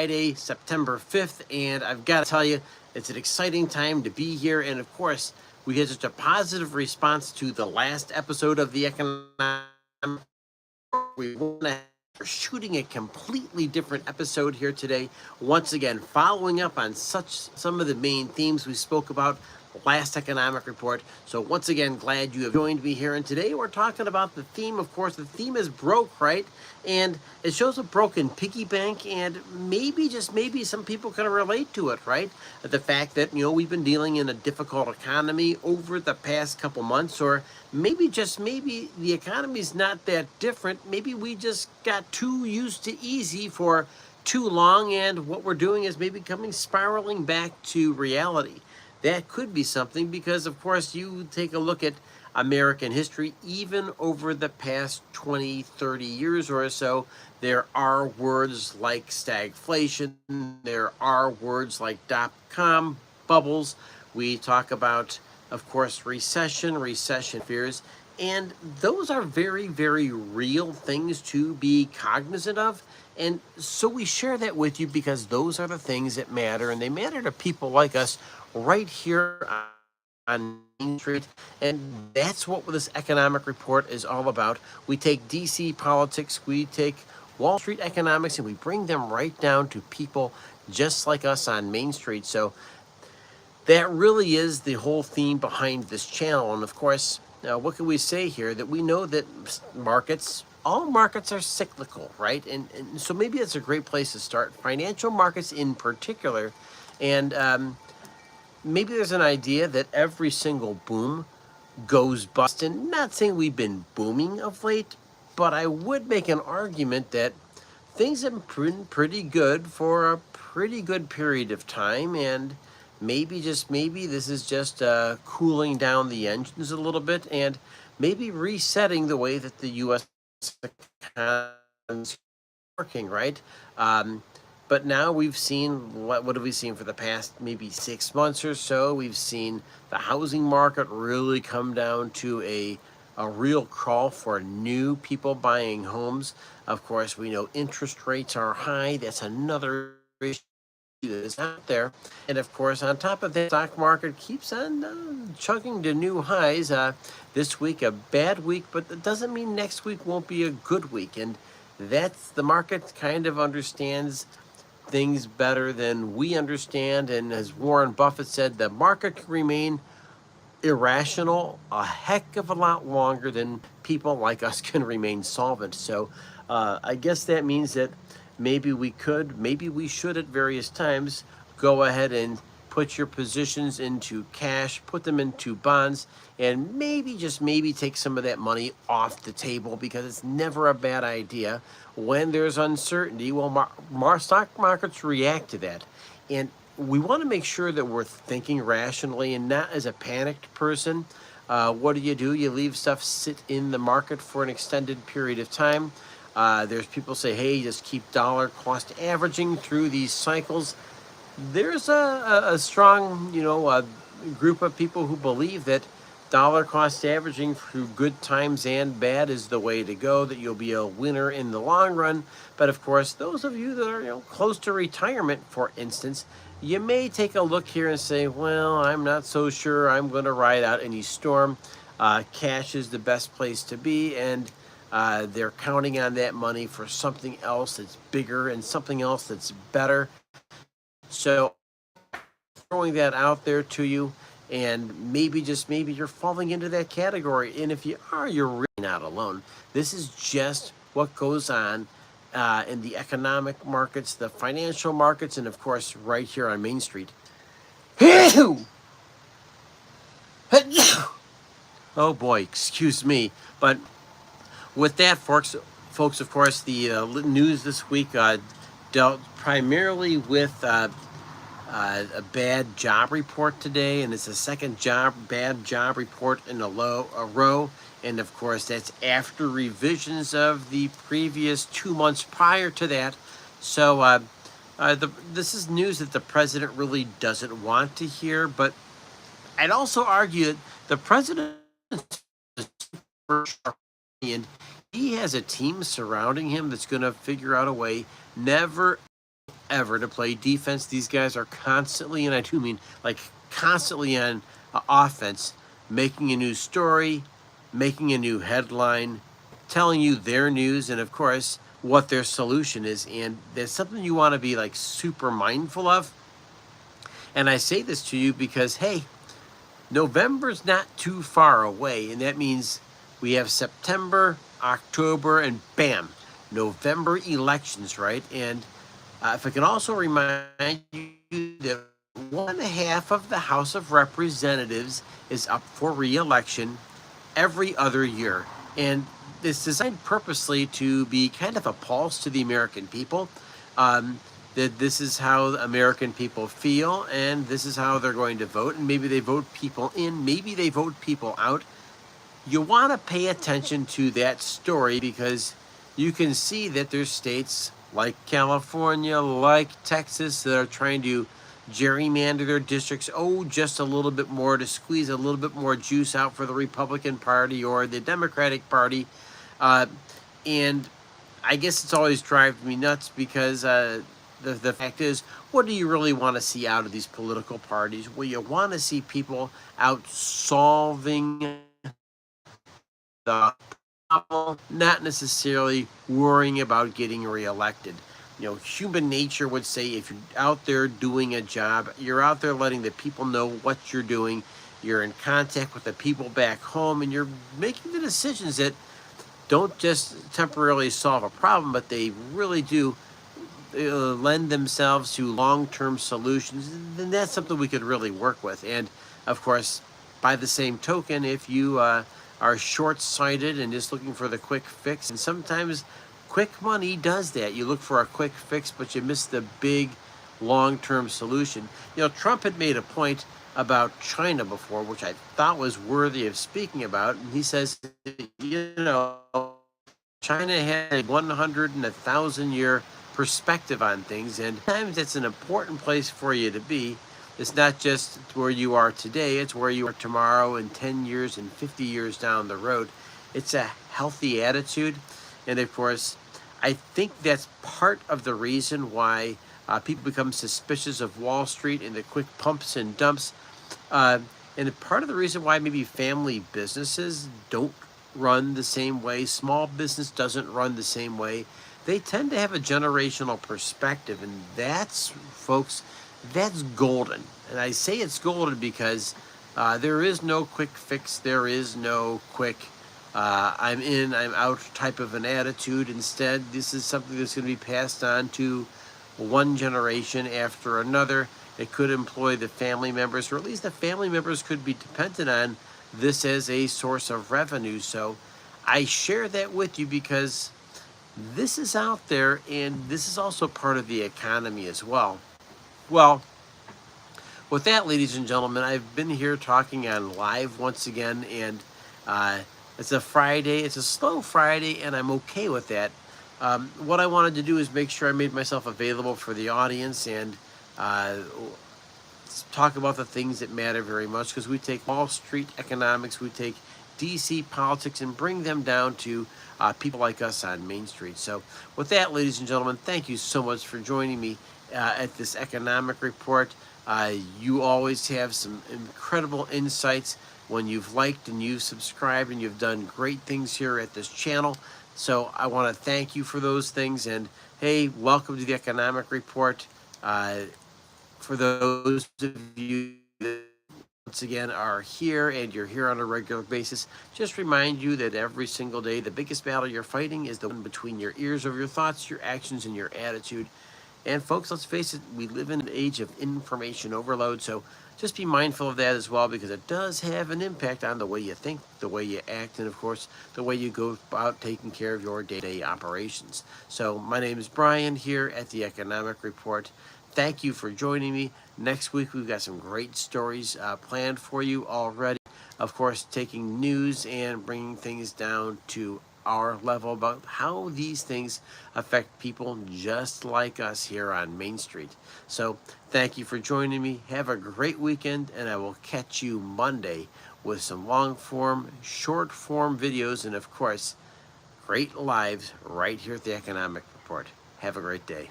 Friday, September 5th, and I've got to tell you, it's an exciting time to be here. And of course, we had such a positive response to the last episode of the economic. We want to we're shooting a completely different episode here today. Once again, following up on some of the main themes we spoke about last economic report. So once again, glad you have joined me here. And today we're talking about the theme. Of course, the theme is broke, right? And it shows a broken piggy bank, and maybe, just maybe, some people can relate to it, right? The fact that, we've been dealing in a difficult economy over the past couple months, or maybe, just maybe, the economy's not that different. Maybe we just got too used to easy for too long, and what we're doing is maybe spiraling back to reality. That could be something, because of course you take a look at American history, even over the past 20, 30 years or so, there are words like stagflation, there are words like dot-com bubbles. We talk about, of course, recession fears, and those are very, very real things to be cognizant of. And so we share that with you because those are the things that matter, and they matter to people like us right here on Main Street. And that's what this economic report is all about. We take DC politics, we take Wall Street economics, and we bring them right down to people just like us on Main Street. So that really is the whole theme behind this channel. And of course, what can we say here? That we know that all markets are cyclical, right? And so maybe that's a great place to start. Financial markets in particular. And maybe there's an idea that every single boom goes bust. And not saying we've been booming of late, but I would make an argument that things have been pretty good for a pretty good period of time. And maybe, just maybe, this is just cooling down the engines a little bit, and maybe resetting the way that the U.S. economy is working, right? But now we've seen, what have we seen for the past maybe 6 months or so? We've seen the housing market really come down to a real crawl for new people buying homes. Of course, we know interest rates are high. That's another issue that is out there. And of course, on top of that, stock market keeps on chugging to new highs. This week, a bad week, but that doesn't mean next week won't be a good week. And that's, the market kind of understands things better than we understand. And as Warren Buffett said, the market can remain irrational a heck of a lot longer than people like us can remain solvent. So I guess that means that maybe we should at various times go ahead and put your positions into cash, put them into bonds, and maybe, just maybe, take some of that money off the table, because it's never a bad idea when there's uncertainty. Well, stock markets react to that. And we want to make sure that we're thinking rationally and not as a panicked person. What do? You leave stuff sit in the market for an extended period of time. There's people say, hey, just keep dollar cost averaging through these cycles. There's a strong, group of people who believe that dollar cost averaging through good times and bad is the way to go, that you'll be a winner in the long run. But of course, those of you that are close to retirement, for instance, you may take a look here and say, well, I'm not so sure I'm going to ride out any storm. Cash is the best place to be, and they're counting on that money for something else that's bigger and something else that's better. So throwing that out there to you, and maybe, just maybe, you're falling into that category. And if you are, you're really not alone. This is just what goes on in the economic markets, the financial markets, and of course right here on Main Street. Oh boy, excuse me. But with that, folks, of course, the news this week dealt primarily with a bad job report today, and it's the second bad job report in a row. And of course, that's after revisions of the previous 2 months prior to that. So this is news that the president really doesn't want to hear. But I'd also argue that the president, he has a team surrounding him that's going to figure out a way. Never ever to play defense. These guys are constantly, and I do mean like constantly on offense, making a new story, making a new headline, telling you their news, and of course, what their solution is. And there's something you want to be like super mindful of. And I say this to you because, hey, November's not too far away, and that means we have September, October, and bam, November elections, right? And if I can also remind you that 1/2 of the House of Representatives is up for re-election every other year. And it's designed purposely to be kind of a pulse to the American people. Um, that this is how the American people feel, and this is how they're going to vote. And maybe they vote people in, maybe they vote people out. You want to pay attention to that story because you can see that there's states like California, like Texas, that are trying to gerrymander their districts, just a little bit more to squeeze a little bit more juice out for the Republican Party or the Democratic Party. Uh, and I guess it's always drives me nuts because the fact is, what do you really want to see out of these political parties? Well, you want to see people out solving the problem, not necessarily worrying about getting reelected. Human nature would say if you're out there doing a job, you're out there letting the people know what you're doing, you're in contact with the people back home, and you're making the decisions that don't just temporarily solve a problem, but they really do lend themselves to long-term solutions, then that's something we could really work with. And of course, by the same token, if you are short-sighted and just looking for the quick fix, and sometimes quick money does that. You look for a quick fix, but you miss the big long-term solution. Trump had made a point about China before, which I thought was worthy of speaking about. And he says, China had a 100 and 1,000 year perspective on things, and sometimes it's an important place for you to be. It's not just where you are today, it's where you are tomorrow and 10 years and 50 years down the road. It's a healthy attitude. And of course, I think that's part of the reason why people become suspicious of Wall Street and the quick pumps and dumps. And part of the reason why maybe family businesses don't run the same way, small business doesn't run the same way, they tend to have a generational perspective. And that's, folks, that's golden. And I say it's golden because there is no quick fix. There is no quick I'm in, I'm out type of an attitude. Instead, this is something that's going to be passed on to one generation after another. It could employ the family members, or at least the family members could be dependent on this as a source of revenue. So I share that with you because this is out there, and this is also part of the economy as well. Well, with that, ladies and gentlemen, I've been here talking on live once again, and it's a Friday. It's a slow Friday, and I'm okay with that. What I wanted to do is make sure I made myself available for the audience and talk about the things that matter very much, because we take Wall Street economics, we take DC politics, and bring them down to people like us on Main Street. So with that, ladies and gentlemen, thank you so much for joining me at this economic report. You always have some incredible insights when you've liked and you've subscribed, and you've done great things here at this channel. So I want to thank you for those things. And hey, welcome to the economic report. For those of you that once again are here and you're here on a regular basis, just remind you that every single day the biggest battle you're fighting is the one between your ears of your thoughts, your actions, and your attitude. And folks, let's face it, we live in an age of information overload, so just be mindful of that as well, because it does have an impact on the way you think, the way you act, and of course, the way you go about taking care of your day-to-day operations. So my name is Brian here at the Economic Report. Thank you for joining me. Next week, we've got some great stories planned for you already. Of course, taking news and bringing things down to our level about how these things affect people just like us here on Main Street. So thank you for joining me. Have a great weekend, and I will catch you Monday with some long form, short form videos, and of course, great lives right here at the Economic Report. Have a great day.